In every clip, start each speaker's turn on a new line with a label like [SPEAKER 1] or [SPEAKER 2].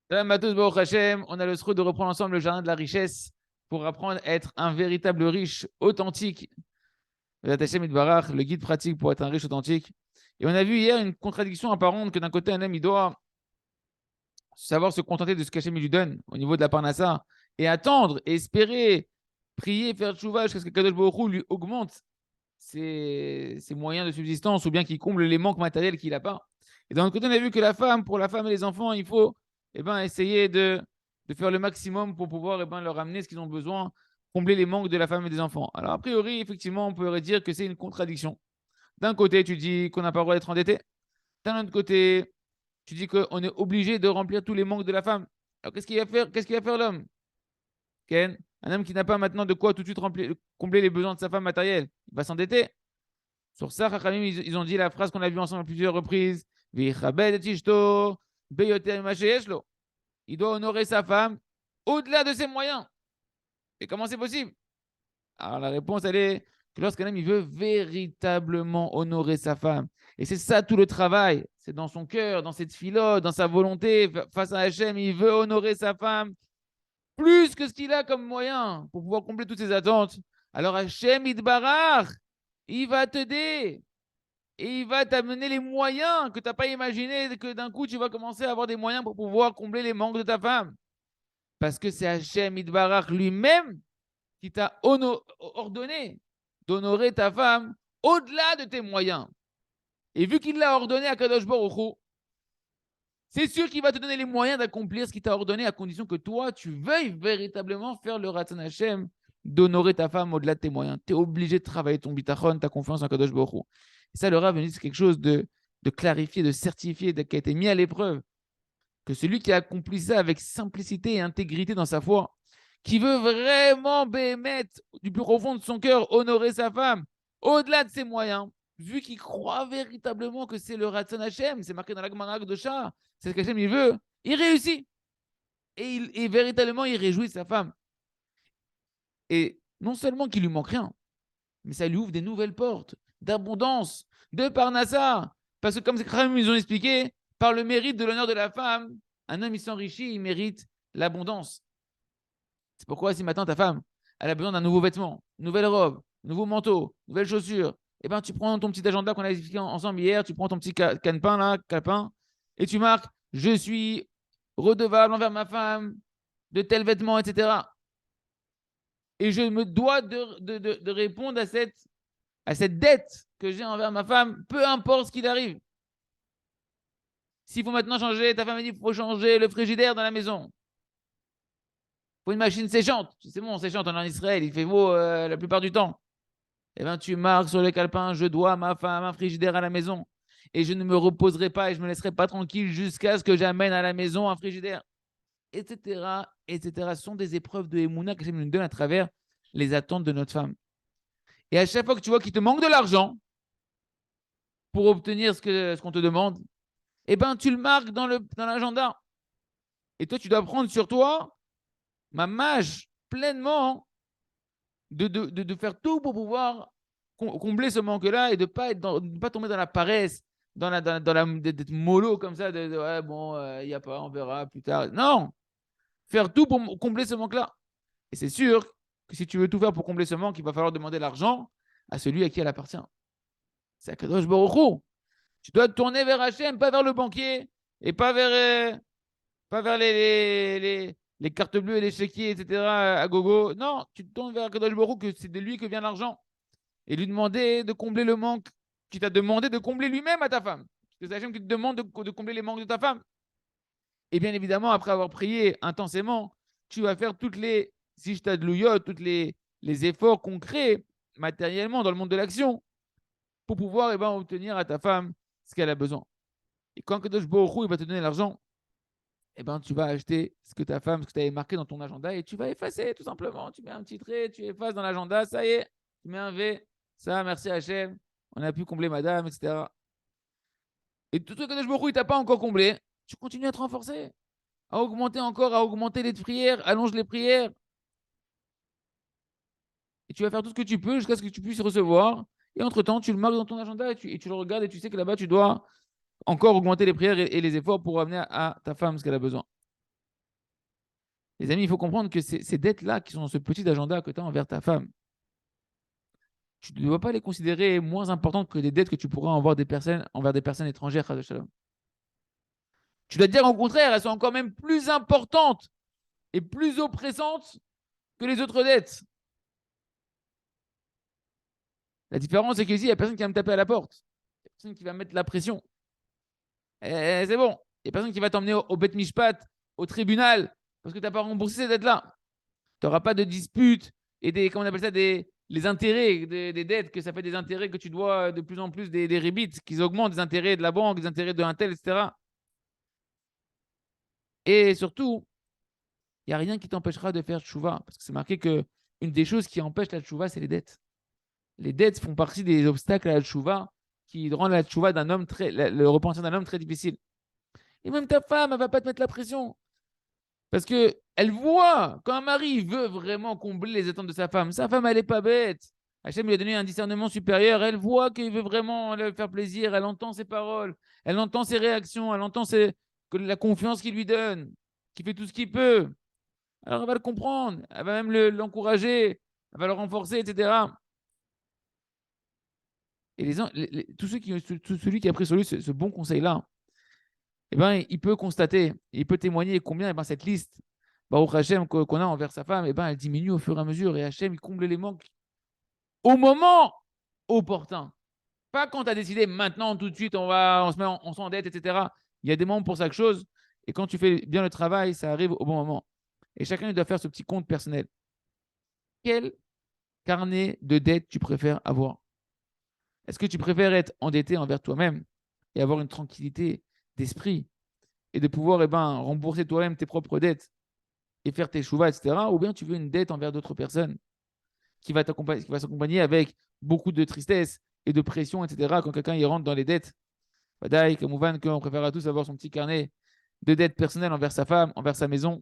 [SPEAKER 1] Shalom à tous, Baruch Hashem. On a le souhait de reprendre ensemble le jardin de la richesse pour apprendre à être un véritable riche authentique. Bezat Hashem Itbarach, le guide pratique pour être un riche authentique. Et on a vu hier une contradiction apparente que d'un côté, un homme, il doit savoir se contenter de ce qu'Hachem lui donne au niveau de la parnassa et attendre, et espérer, prier, faire tchouva jusqu'à ce que Kadosh Baruch Hu lui augmente ses moyens de subsistance ou bien qu'il comble les manques matériels qu'il n'a pas. Et d'un autre côté, on a vu que la femme, pour la femme et les enfants, il faut essayer de faire le maximum pour pouvoir leur amener ce qu'ils ont besoin, combler les manques de la femme et des enfants. Alors, a priori, effectivement, on pourrait dire que c'est une contradiction. D'un côté, tu dis qu'on n'a pas le droit d'être endetté. D'un autre côté, tu dis qu'on est obligé de remplir tous les manques de la femme. Alors, qu'est-ce qu'il va faire? Qu'est-ce qu'il va faire l'homme? Ken, un homme qui n'a pas maintenant de quoi tout de suite combler les besoins de sa femme matérielle, il va s'endetter. Sur ça, Chachamim, ils ont dit la phrase qu'on a vue ensemble à plusieurs reprises. Il doit honorer sa femme au-delà de ses moyens. Et comment c'est possible? Alors la réponse, elle est que lorsqu'un homme il veut véritablement honorer sa femme, et c'est ça tout le travail, c'est dans son cœur, dans cette filote, dans sa volonté, face à Hachem, il veut honorer sa femme plus que ce qu'il a comme moyen pour pouvoir combler toutes ses attentes. Alors Hachem Idbarach, il va t'aider et il va t'amener les moyens que tu n'as pas imaginé, que d'un coup tu vas commencer à avoir des moyens pour pouvoir combler les manques de ta femme. Parce que c'est Hachem Idbarach lui-même qui t'a ordonné d'honorer ta femme au-delà de tes moyens. Et vu qu'il l'a ordonné à Kadosh Baruch Hu, c'est sûr qu'il va te donner les moyens d'accomplir ce qu'il t'a ordonné à condition que toi, tu veuilles véritablement faire le Ratzon Hashem d'honorer ta femme au-delà de tes moyens. Tu es obligé de travailler ton bitachon, ta confiance en Kadosh Baruch Hu. Et ça, le Rav dit c'est quelque chose de clarifié, de certifié, qui a été mis à l'épreuve. Que celui qui accomplit ça avec simplicité et intégrité dans sa foi, qui veut vraiment, bémettre du plus profond de son cœur, honorer sa femme, au-delà de ses moyens, vu qu'il croit véritablement que c'est le Ratzon Hashem, c'est marqué dans la Gemara de Shah, c'est ce qu'Hachem il veut, il réussit. Et véritablement, il réjouit sa femme. Et non seulement qu'il lui manque rien, mais ça lui ouvre des nouvelles portes d'abondance, de parnassa. Parce que comme ils ont expliqué, par le mérite de l'honneur de la femme, un homme il s'enrichit, il mérite l'abondance. C'est pourquoi si maintenant ta femme, elle a besoin d'un nouveau vêtement, une nouvelle robe, un nouveau manteau, une nouvelle chaussure, eh ben tu prends ton petit agenda qu'on a expliqué ensemble hier, tu prends ton petit calepin là, calepin, et tu marques je suis redevable envers ma femme de tels vêtements, etc. Et je me dois de répondre à cette dette que j'ai envers ma femme, peu importe ce qu'il arrive. S'il faut maintenant changer, ta femme a dit qu'il faut changer le frigidaire dans la maison. Il faut une machine séchante. C'est bon, séchante, on est en Israël, il fait beau la plupart du temps. Eh bien, tu marques sur le calepin, je dois à ma femme un frigidaire à la maison. Et je ne me reposerai pas et je ne me laisserai pas tranquille jusqu'à ce que j'amène à la maison un frigidaire. Etc. Etc. Ce sont des épreuves de Emouna que j'aime nous donne à travers les attentes de notre femme. Et à chaque fois que tu vois qu'il te manque de l'argent pour obtenir ce qu'on te demande, eh ben, tu le marques dans l'agenda. Et toi, tu dois prendre sur toi ma mâche pleinement de faire tout pour pouvoir combler ce manque-là et de ne pas tomber dans la paresse, d'être mollo comme ça, ouais, bon, il n'y a pas, on verra plus tard. Non, faire tout pour combler ce manque-là. Et c'est sûr que si tu veux tout faire pour combler ce manque, il va falloir demander l'argent à celui à qui elle appartient. C'est à Kadosh Baruch Hu. Tu dois te tourner vers Hachem, pas vers le banquier et pas vers les cartes bleues et les chéquiers, etc. à gogo. Non, tu te tournes vers Kadosh Baruch Hu, que c'est de lui que vient l'argent. Et lui demander de combler le manque qu'il t'a demandé de combler lui-même à ta femme. Parce que c'est Hachem qui te demande de combler les manques de ta femme. Et bien évidemment, après avoir prié intensément, tu vas faire toutes les louyot, les efforts concrets matériellement dans le monde de l'action pour pouvoir obtenir à ta femme ce qu'elle a besoin. Et quand Kadosh Baruch Hu, il va te donner l'argent, tu vas acheter ce que ta femme, ce que tu avais marqué dans ton agenda et tu vas effacer tout simplement. Tu mets un petit trait, tu effaces dans l'agenda, ça y est, tu mets un V, ça, merci Hachem, on a pu combler madame, etc. Et tout ce que Kadosh Baruch Hu, il t'a pas encore comblé, tu continues à te renforcer, à augmenter encore, à augmenter les prières, allonge les prières. Et tu vas faire tout ce que tu peux jusqu'à ce que tu puisses recevoir. Et entre-temps, tu le marques dans ton agenda et tu le regardes et tu sais que là-bas, tu dois encore augmenter les prières et les efforts pour amener à ta femme ce qu'elle a besoin. Les amis, il faut comprendre que ces dettes-là qui sont dans ce petit agenda que tu as envers ta femme, tu ne dois pas les considérer moins importantes que des dettes que tu pourras envers des personnes étrangères. Tu dois te dire au contraire, elles sont encore même plus importantes et plus oppressantes que les autres dettes. La différence, c'est qu'ici, il n'y a personne qui va me taper à la porte. Il n'y a personne qui va me mettre la pression. C'est bon. Il n'y a personne qui va t'emmener au Bet Mishpat, au tribunal, parce que tu n'as pas remboursé ces dettes-là. Tu n'auras pas de dispute et comment on appelle ça, les intérêts des dettes, que ça fait des intérêts que tu dois de plus en plus, des rebites, qu'ils augmentent, des intérêts de la banque, des intérêts de un tel, etc. Et surtout, il n'y a rien qui t'empêchera de faire tchouva, parce que c'est marqué que une des choses qui empêche la tchouva, c'est les dettes. Les dettes font partie des obstacles à la tchouva qui rendent la tchouva d'un homme le repentir d'un homme très difficile. Et même ta femme, elle ne va pas te mettre la pression. Parce qu'elle voit, quand un mari veut vraiment combler les attentes de sa femme, elle n'est pas bête. Hachem lui a donné un discernement supérieur. Elle voit qu'il veut vraiment lui faire plaisir. Elle entend ses paroles. Elle entend ses réactions. Elle entend la confiance qu'il lui donne. Qu'il fait tout ce qu'il peut. Alors elle va le comprendre. Elle va même l'encourager. Elle va le renforcer, etc. Et tous celui qui a pris sur lui ce bon conseil-là, eh ben, il peut constater, il peut témoigner combien cette liste, Baruch Hashem, qu'on a envers sa femme, elle diminue au fur et à mesure. Et Hashem, il comble les manques au moment opportun. Pas quand tu as décidé maintenant, tout de suite, on s'endette, etc. Il y a des moments pour chaque chose. Et quand tu fais bien le travail, ça arrive au bon moment. Et chacun doit faire ce petit compte personnel. Quel carnet de dettes tu préfères avoir? Est-ce que tu préfères être endetté envers toi-même et avoir une tranquillité d'esprit et de pouvoir rembourser toi-même tes propres dettes et faire tes chouvas, etc. Ou bien tu veux une dette envers d'autres personnes qui va s'accompagner avec beaucoup de tristesse et de pression, etc. Quand quelqu'un y rentre dans les dettes. Badaï, comme Ouvan, qu'on préfère à tous avoir son petit carnet de dettes personnelles envers sa femme, envers sa maison,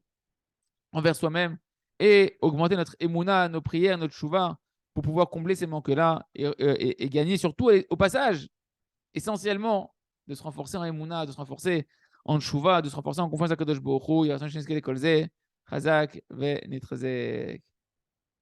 [SPEAKER 1] envers soi-même, et augmenter notre émouna, nos prières, notre chouva, pour pouvoir combler ces manques-là et gagner surtout, au passage, essentiellement, de se renforcer en émouna, de se renforcer en chouva, de se renforcer en confiance à Kadosh Baruch Hu, Chazak ve Nitrezek.